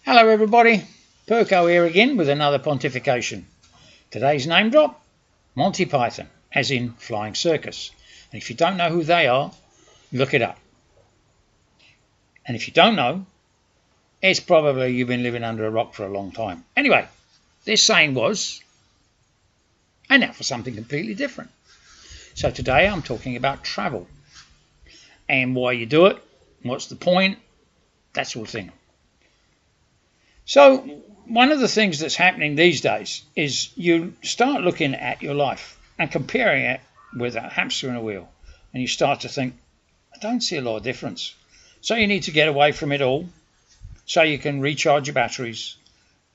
Hello everybody, Perko here again with another pontification. Today's name drop, Montipython, as in flying circus. And if you don't know who they are, look it up. And if you don't know, it's probably you've been living under a rock for a long time. Anyway, this saying was, and now for something completely different. So today I'm talking about travel and why you do it, what's the point, that sort of thing. So one of the things that's happening these days is you start looking at your life and comparing it with a hamster in a wheel, and you start to think, I don't see a lot of difference. So you need to get away from it all so you can recharge your batteries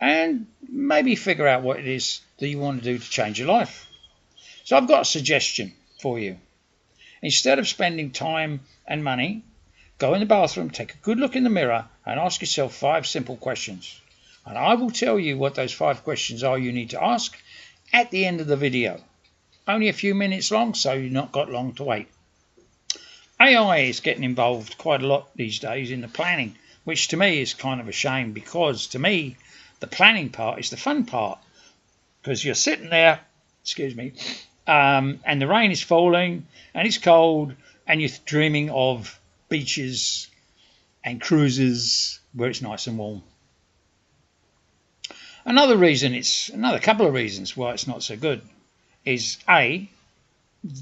and maybe figure out what it is that you want to do to change your life. So I've got a suggestion for you. Instead of spending time and money, go in the bathroom, take a good look in the mirror and ask yourself 5 simple questions. And I will tell you what those 5 questions are you need to ask at the end of the video. Only a few minutes long, so you've not got long to wait. AI is getting involved quite a lot these days in the planning, which to me is kind of a shame, because to me the planning part is the fun part. Because you're sitting there, and the rain is falling and it's cold and you're dreaming of beaches and cruises where it's nice and warm. Another couple of reasons why it's not so good is A,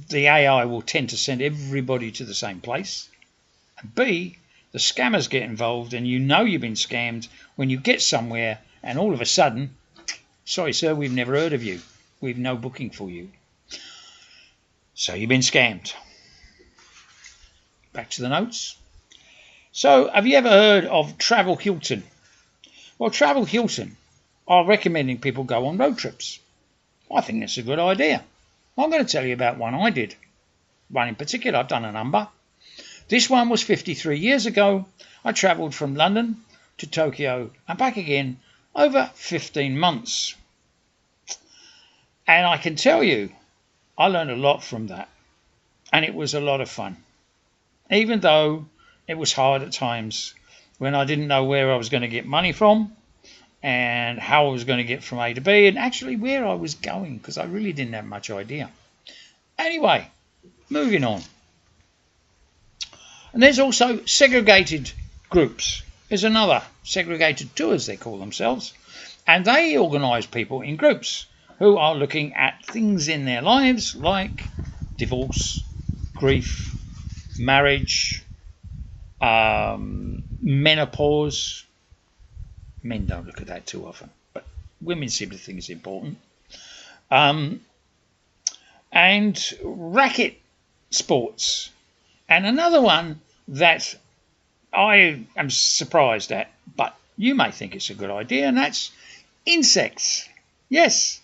the AI will tend to send everybody to the same place, and B, the scammers get involved and you know you've been scammed when you get somewhere and all of a sudden, sorry sir, we've never heard of you, we've no booking for you. So you've been scammed. Back to the notes. So have you ever heard of Travel Hilton? Well, Travel Hilton are recommending people go on road trips. I think that's a good idea. I'm going to tell you about one I did. One in particular, I've done a number. This one was 53 years ago. I travelled from London to Tokyo and back again over 15 months. And I can tell you, I learned a lot from that. And it was a lot of fun. Even though it was hard at times when I didn't know where I was going to get money from and how I was going to get from A to B and actually where I was going, because I really didn't have much idea. Anyway, moving on. And there's also segregated groups. There's another, segregated tours they call themselves, and they organise people in groups who are looking at things in their lives like divorce, grief, marriage, menopause. Men don't look at that too often, but women seem to think it's important. And racket sports. And another one that I am surprised at, but you may think it's a good idea, and that's insects. Yes,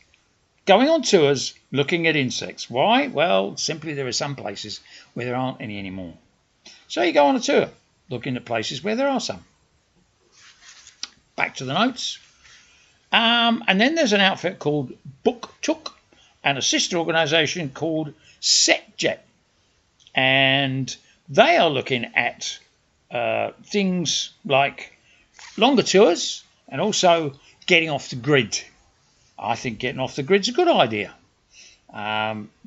going on tours looking at insects. Why? Well, simply there are some places where there aren't any anymore. So you go on a tour looking at places where there are some. Back to the notes. And then there's an outfit called BookTook and a sister organisation called SetJet. And they are looking at things like longer tours and also getting off the grid. I think getting off the grid's a good idea,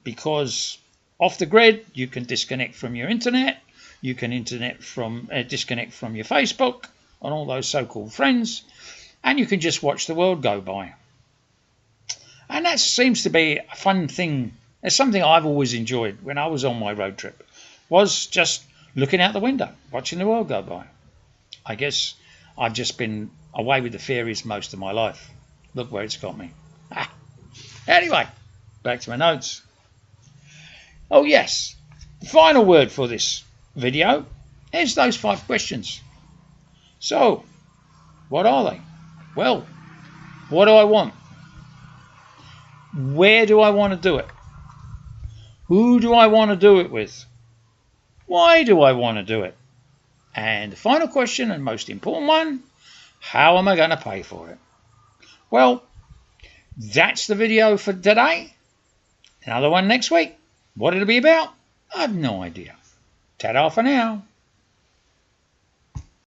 because off the grid you can disconnect from your internet, you can disconnect from your Facebook and all those so-called friends, and you can just watch the world go by. And that seems to be a fun thing. It's something I've always enjoyed when I was on my road trip, was just looking out the window, watching the world go by. I guess I've just been away with the fairies most of my life. Look where it's got me. Anyway, back to my notes. Oh yes, the final word for this video is those 5 questions. So, what are they? Well, what do I want? Where do I want to do it? Who do I want to do it with? Why do I want to do it? And the final question, and most important one, how am I going to pay for it? Well, that's the video for today. Another one next week. What it'll be about, I have no idea. Ta-da for now.